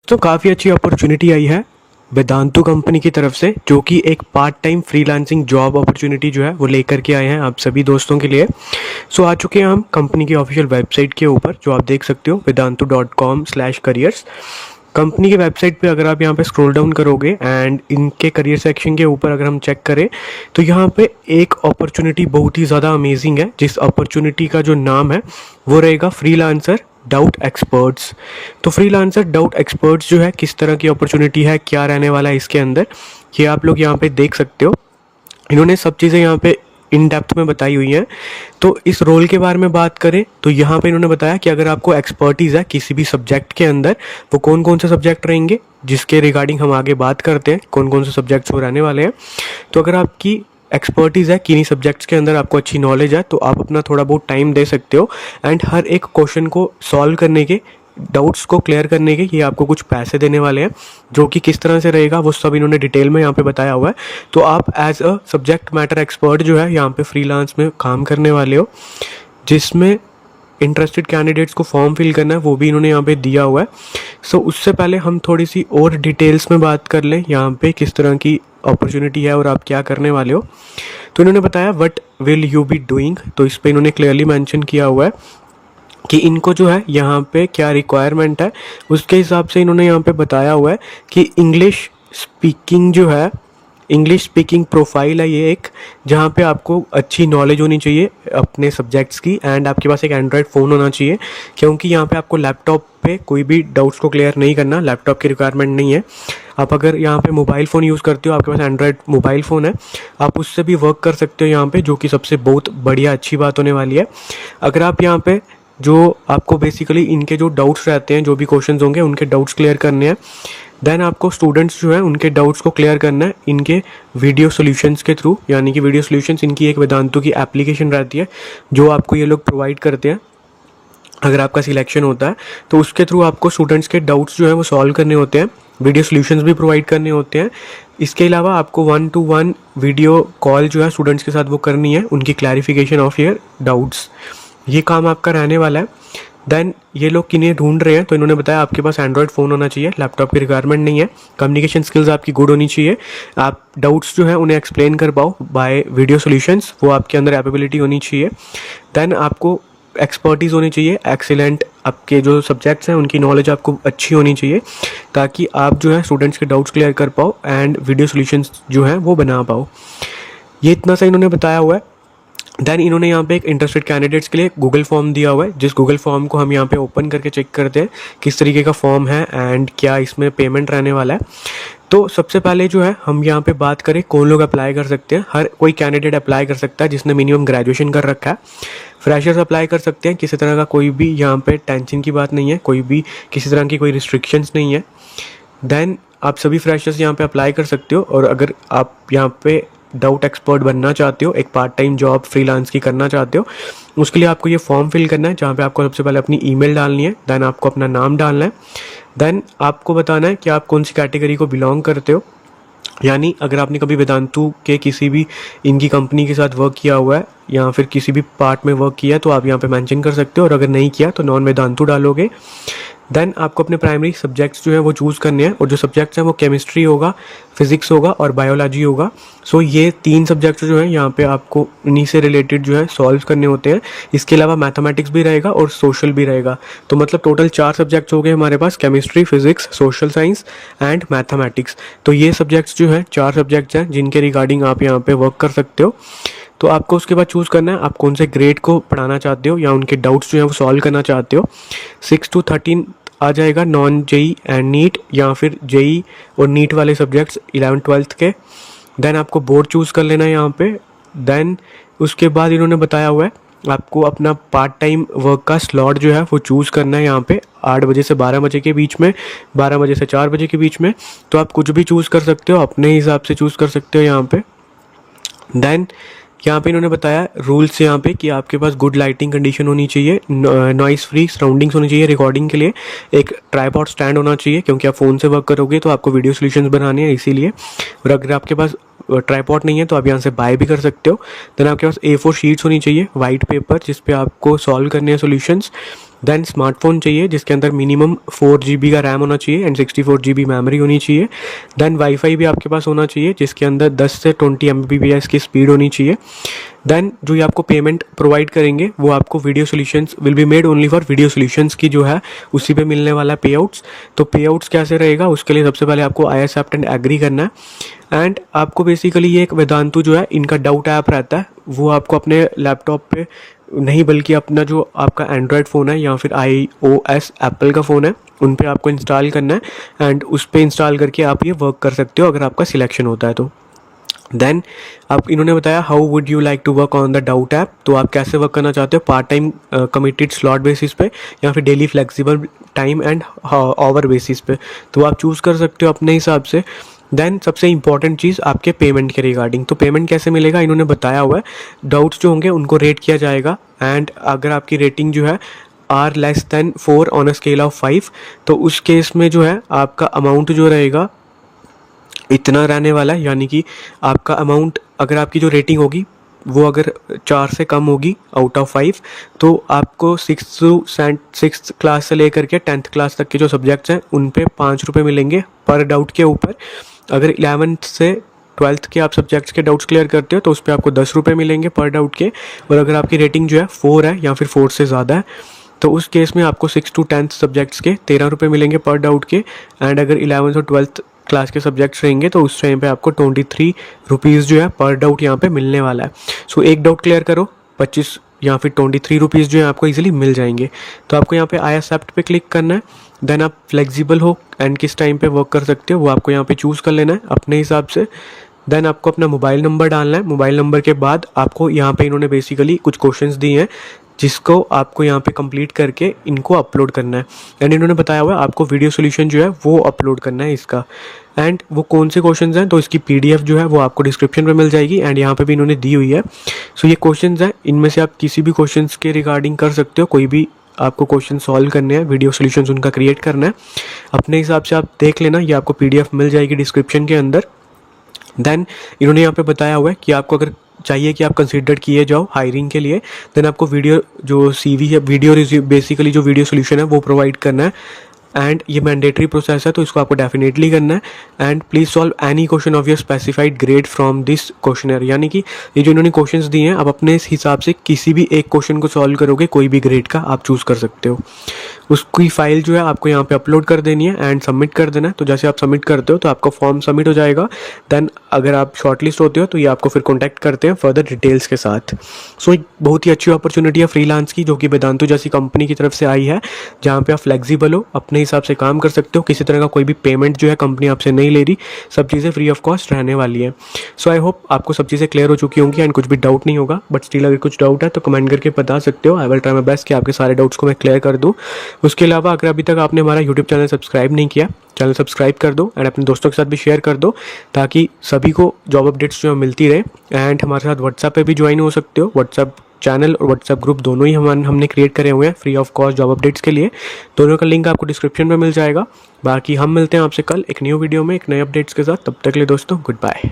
तो काफ़ी अच्छी अपॉर्चुनिटी आई है वेदांतु कंपनी की तरफ से, जो कि एक part time freelancing job opportunity जो है वो लेकर के आए हैं आप सभी दोस्तों के लिए। सो आ चुके हैं हम कंपनी की ऑफिशियल वेबसाइट के ऊपर, जो आप देख सकते हो vedantu.com/careers। कंपनी की वेबसाइट पे अगर आप यहाँ पे स्क्रॉल डाउन करोगे एंड इनके करियर सेक्शन के ऊपर अगर हम चेक करें तो यहाँ पे एक अपॉर्चुनिटी बहुत ही ज़्यादा अमेजिंग है, जिस अपॉर्चुनिटी का जो नाम है वो रहेगा फ्रीलांसर डाउट एक्सपर्ट्स। तो फ्रीलांसर डाउट एक्सपर्ट्स जो है किस तरह की अपॉर्चुनिटी है, क्या रहने वाला है इसके अंदर, ये आप लोग यहाँ पे देख सकते हो। इन्होंने सब चीज़ें यहाँ पे इन डेप्थ में बताई हुई हैं। तो इस रोल के बारे में बात करें तो यहाँ पे इन्होंने बताया कि अगर आपको एक्सपर्टीज़ है किसी भी सब्जेक्ट के अंदर, वो कौन कौन से सब्जेक्ट रहेंगे, जिसके रिगार्डिंग हम आगे बात करते हैं कौन कौन से सब्जेक्ट्स वो रहने वाले हैं। तो अगर आपकी एक्सपर्टीज़ है किन्हीं सब्जेक्ट्स के अंदर, आपको अच्छी नॉलेज है, तो आप अपना थोड़ा बहुत टाइम दे सकते हो एंड हर एक क्वेश्चन को सॉल्व करने के, डाउट्स को क्लियर करने के ये आपको कुछ पैसे देने वाले हैं, जो कि किस तरह से रहेगा वो सब इन्होंने डिटेल में यहाँ पे बताया हुआ है। तो आप as a subject matter expert जो है यहाँ पे फ्रीलांस में काम करने वाले हो, जिसमें इंटरेस्टेड कैंडिडेट्स को फॉर्म फिल करना है वो भी इन्होंने यहाँ पे दिया हुआ है। सो उससे पहले हम थोड़ी सी और डिटेल्स में बात कर लें यहाँ पे किस तरह की अपॉर्चुनिटी है और आप क्या करने वाले हो। तो इन्होंने बताया what will you be doing, तो इस पर इन्होंने क्लियरली मेंशन किया हुआ है कि इनको जो है यहाँ पे क्या रिक्वायरमेंट है, उसके हिसाब से इन्होंने यहाँ पे बताया हुआ है कि इंग्लिश स्पीकिंग जो है, इंग्लिश स्पीकिंग प्रोफाइल है ये एक, जहाँ पे आपको अच्छी नॉलेज होनी चाहिए अपने सब्जेक्ट्स की एंड आपके पास एक एंड्रॉयड फ़ोन होना चाहिए, क्योंकि यहाँ पे आपको लैपटॉप पे कोई भी डाउट्स को क्लियर नहीं करना, लैपटॉप की रिक्वायरमेंट नहीं है। आप अगर यहाँ पे मोबाइल फ़ोन यूज़ करते हो, आपके पास एंड्रॉयड मोबाइल फ़ोन है, आप उससे भी वर्क कर सकते हो यहाँ पे, जो कि सबसे बहुत बढ़िया अच्छी बात होने वाली है। अगर आप यहाँ पे जो आपको बेसिकली इनके जो डाउट्स रहते हैं, जो भी क्वेश्चंस होंगे उनके डाउट्स क्लियर करने हैं, देन आपको स्टूडेंट्स जो है उनके डाउट्स को क्लियर करना है इनके वीडियो सॉल्यूशंस के थ्रू, यानी कि वीडियो सॉल्यूशंस इनकी एक वेदांतु की एप्लीकेशन रहती है जो आपको ये लोग प्रोवाइड करते हैं। अगर आपका सिलेक्शन होता है तो उसके थ्रू आपको स्टूडेंट्स के डाउट्स जो है वो सॉल्व करने होते हैं, वीडियो सॉल्यूशंस भी प्रोवाइड करने होते हैं। इसके अलावा आपको 1-to-1 वीडियो कॉल जो है स्टूडेंट्स के साथ वो करनी है, उनकी क्लैरिफिकेशन ऑफ योर डाउट्स, ये काम आपका रहने वाला है। देन ये लोग किन्हें ढूंढ रहे हैं, तो इन्होंने बताया आपके पास एंड्रॉयड फ़ोन होना चाहिए, लैपटॉप की रिक्वायरमेंट नहीं है, कम्युनिकेशन स्किल्स आपकी गुड होनी चाहिए, आप डाउट्स जो है उन्हें एक्सप्लेन कर पाओ बाय वीडियो सॉल्यूशंस, वो आपके अंदर एबिलिटी होनी चाहिए। देन आपको एक्सपर्टीज़ होनी चाहिए, एक्सीलेंट, आपके जो सब्जेक्ट्स हैं उनकी नॉलेज आपको अच्छी होनी चाहिए, ताकि आप जो है स्टूडेंट्स के डाउट्स क्लियर कर पाओ एंड वीडियो सॉल्यूशंस जो हैं वो बना पाओ। ये इतना सा इन्होंने बताया हुआ है। देन इन्होंने यहाँ पे एक इंटरेस्टेड कैंडिडेट्स के लिए गूगल फॉर्म दिया हुआ है, जिस गूगल फॉर्म को हम यहाँ पे ओपन करके चेक करते हैं किस तरीके का फॉर्म है एंड क्या इसमें पेमेंट रहने वाला है। तो सबसे पहले जो है हम यहाँ पे बात करें कौन लोग अप्लाई कर सकते हैं। हर कोई कैंडिडेट अप्लाई कर सकता है जिसने मिनिमम ग्रेजुएशन कर रखा है, फ्रेशर्स अप्लाई कर सकते हैं, किसी तरह का कोई भी यहाँ पे टेंशन की बात नहीं है, कोई भी किसी तरह की कोई रिस्ट्रिक्शंस नहीं है। देन आप सभी फ्रेशर्स यहाँ पे अप्लाई कर सकते हो, और अगर आप यहाँ पे डाउट एक्सपर्ट बनना चाहते हो, एक पार्ट टाइम जॉब फ्रीलांस की करना चाहते हो, उसके लिए आपको ये फॉर्म फिल करना है, जहाँ पे आपको सबसे पहले अपनी ईमेल डालनी है, देन आपको अपना नाम डालना है, देन आपको बताना है कि आप कौन सी कैटेगरी को बिलोंग करते हो। यानी अगर आपने कभी वेदांतु के किसी भी इनकी कंपनी के साथ वर्क किया हुआ है या फिर किसी भी पार्ट में वर्क किया है तो आप यहाँ पे मेंशन कर सकते हो, और अगर नहीं किया तो नॉन वेदांतु डालोगे। देन आपको अपने प्राइमरी सब्जेक्ट्स जो है वो चूज़ करने हैं, और जो सब्जेक्ट्स हैं वो केमिस्ट्री होगा, फिजिक्स होगा और बायोलॉजी होगा। सो ये 3 सब्जेक्ट्स जो हैं यहाँ पे आपको इन्हीं से रिलेटेड जो है सॉल्व करने होते हैं। इसके अलावा मैथमेटिक्स भी रहेगा और सोशल भी रहेगा, तो मतलब टोटल 4 सब्जेक्ट्स हो गए हमारे पास, chemistry, physics, social science and mathematics. तो ये सब्जेक्ट्स जो हैं 4 सब्जेक्ट्स हैं जिनके रिगार्डिंग आप यहाँ पे वर्क कर सकते हो। तो आपको उसके बाद चूज़ करना है आप कौन से ग्रेड को पढ़ाना चाहते हो या उनके डाउट्स जो हैं वो सॉल्व करना चाहते हो। 6 to 13 आ जाएगा नॉन जेई एंड नीट, या फिर जेई और नीट वाले सब्जेक्ट्स 11th-12th के। देन आपको बोर्ड चूज़ कर लेना है यहाँ पे। देन उसके बाद इन्होंने बताया हुआ है आपको अपना पार्ट टाइम वर्क का स्लॉट जो है वो चूज़ करना है यहाँ पे 8 बजे से 12 बजे के बीच में, 12 बजे से 4 बजे के बीच में। तो आप कुछ भी चूज़ कर सकते हो, अपने हिसाब से चूज़ कर सकते हो यहाँ पे। देन यहाँ पे इन्होंने बताया रूल्स यहाँ पे कि आपके पास गुड लाइटिंग कंडीशन होनी चाहिए, नॉइस फ्री सराउंडिंग्स होनी चाहिए, रिकॉर्डिंग के लिए एक ट्राइपॉड स्टैंड होना चाहिए, क्योंकि आप फ़ोन से वर्क करोगे तो आपको वीडियो सॉल्यूशंस बनाने हैं इसीलिए। और अगर आपके पास ट्राइपॉड नहीं है तो आप यहाँ से बाय भी कर सकते हो। देन आपके पास A4 शीट्स होनी चाहिए, वाइट पेपर, जिस पे आपको सॉल्व करने हैं सॉल्यूशंस। देन स्मार्टफोन चाहिए जिसके अंदर मिनिमम 4 GB का रैम होना चाहिए एंड 64 GB मेमोरी होनी चाहिए। देन वाईफाई भी आपके पास होना चाहिए जिसके अंदर 10 से 20 Mbps की स्पीड होनी चाहिए। देन जो ये आपको पेमेंट प्रोवाइड करेंगे वो आपको video solutions will be made only for video solutions की जो है उसी पे मिलने वाला पे आउट्स। तो पे आउट्स कैसे रहेगा उसके लिए सबसे पहले आपको आई एक्सेप्ट एंड एग्री करना है एंड आपको बेसिकली ये एक वेदांतु जो है इनका डाउट ऐप रहता है वो आपको अपने लैपटॉप पे नहीं बल्कि अपना जो आपका एंड्रॉयड फ़ोन है या फिर iOS एप्पल का फ़ोन है उन पे आपको इंस्टॉल करना है एंड उस पे इंस्टॉल करके आप ये वर्क कर सकते हो अगर आपका सिलेक्शन होता है तो। देन आप इन्होंने बताया how would you like to work on the doubt app, तो आप कैसे वर्क करना चाहते हो, part time committed slot basis पे या फिर daily flexible time and hour basis पे, तो आप चूज़ कर सकते हो अपने हिसाब से। देन सबसे इंपॉर्टेंट चीज़ आपके पेमेंट के रिगार्डिंग, तो पेमेंट कैसे मिलेगा इन्होंने बताया हुआ है। डाउट्स जो होंगे उनको रेट किया जाएगा एंड अगर आपकी रेटिंग जो है are less than 4 on a scale of 5 तो उस केस में जो है आपका अमाउंट जो रहेगा इतना रहने वाला है, यानी कि आपका अमाउंट अगर आपकी जो रेटिंग होगी वो अगर 4 से कम होगी आउट ऑफ 5 तो आपको 6th क्लास से लेकर के 10th क्लास तक के जो सब्जेक्ट्स हैं उन पे 5 रुपये मिलेंगे पर डाउट के ऊपर। अगर 11th से 12th के आप सब्जेक्ट्स के डाउट्स क्लियर करते हो तो उस पर आपको 10 रुपये मिलेंगे पर डाउट के। और अगर आपकी रेटिंग जो है 4 है या फिर 4 से ज़्यादा है तो उस केस में आपको 6 to 10th सब्जेक्ट्स के 13 रुपये मिलेंगे पर डाउट के। एंड अगर 11th और 12th क्लास के सब्जेक्ट्स रहेंगे तो उस टाइम पे आपको 23 रुपीज़ जो है पर डाउट यहाँ पे मिलने वाला है। सो एक डाउट क्लियर करो 25 या फिर 23 रुपीज़ जो है आपको इजीली मिल जाएंगे। तो आपको यहाँ पे आई एक्सेप्ट पे क्लिक करना है। देन आप फ्लेक्सिबल हो एंड किस टाइम पे वर्क कर सकते हो वो आपको यहाँ पे चूज़ कर लेना है अपने हिसाब से। देन आपको अपना मोबाइल नंबर डालना है। मोबाइल नंबर के बाद आपको यहाँ पे इन्होंने बेसिकली कुछ क्वेश्चंस दिए हैं जिसको आपको यहाँ पे कंप्लीट करके इनको अपलोड करना है। एंड इन्होंने बताया हुआ है आपको वीडियो सॉल्यूशन जो है वो अपलोड करना है इसका। एंड वो कौन से क्वेश्चंस हैं तो इसकी PDF जो है वो आपको डिस्क्रिप्शन में मिल जाएगी एंड यहाँ पे भी इन्होंने दी हुई है। सो ये क्वेश्चंस हैं, इनमें से आप किसी भी क्वेश्चंस के रिगार्डिंग कर सकते हो, कोई भी आपको क्वेश्चन सॉल्व करने हैं, वीडियो सॉल्यूशंस उनका क्रिएट करना है अपने हिसाब से आप देख लेना, ये आपको PDF मिल जाएगी डिस्क्रिप्शन के अंदर। देन इन्होंने यहाँ पे बताया हुआ है कि आपको अगर चाहिए कि आप कंसिडर किए जाओ हायरिंग के लिए देन आपको वीडियो जो CV है वीडियो बेसिकली जो वीडियो सॉल्यूशन है वो प्रोवाइड करना है। एंड ये मैंडेटरी प्रोसेस है तो इसको आपको डेफिनेटली करना है। And please solve any question of your specified grade from this questionnaire, यानी कि ये जो इन्होंने क्वेश्चंस दिए हैं आप अपने हिसाब से किसी भी एक क्वेश्चन को सॉल्व करोगे, कोई भी ग्रेड का आप चूज़ कर सकते हो। उसकी फाइल जो है आपको यहाँ पे अपलोड कर देनी है एंड सबमिट कर देना है। तो जैसे आप सबमिट करते हो तो आपका फॉर्म सबमिट हो जाएगा। देन अगर आप शॉर्टलिस्ट होते हो तो ये आपको फिर कॉन्टैक्ट करते हैं फर्दर डिटेल्स के साथ। सो एक बहुत ही अच्छी अपॉर्चुनिटी है फ्रीलांस की जो कि वेदांतु जैसी कंपनी की तरफ से आई है, जहाँ पे आप फ्लेक्सिबल हो, अपने हिसाब से काम कर सकते हो, किसी तरह का कोई भी पेमेंट जो है कंपनी आपसे नहीं ले रही, सब चीज़ें फ्री ऑफ कॉस्ट रहने वाली है। सो आई होप आपको सब चीज़ें क्लियर हो चुकी होंगी एंड कुछ भी डाउट नहीं होगा, बट स्टिल अगर कुछ डाउट है तो कमेंट करके बता सकते हो। I will try my best कि आपके सारे डाउट्स को मैं क्लियर कर दूँ। उसके अलावा अगर अभी तक आपने हमारा यूट्यूब चैनल सब्सक्राइब नहीं किया, चैनल सब्सक्राइब कर दो एंड अपने दोस्तों के साथ भी शेयर कर दो ताकि सभी को जॉब अपडेट्स जो है मिलती रहे। एंड हमारे साथ व्हाट्सएप पे भी ज्वाइन हो सकते हो, व्हाट्सएप चैनल और व्हाट्सएप ग्रुप दोनों ही हमने क्रिएट करे हुए हैं free of cost job updates के लिए। दोनों का लिंक आपको डिस्क्रिप्शन में मिल जाएगा। बाकी हम मिलते हैं आपसे कल एक न्यू वीडियो में एक नए अपडेट्स के साथ। तब तक के लिए दोस्तों गुड बाय।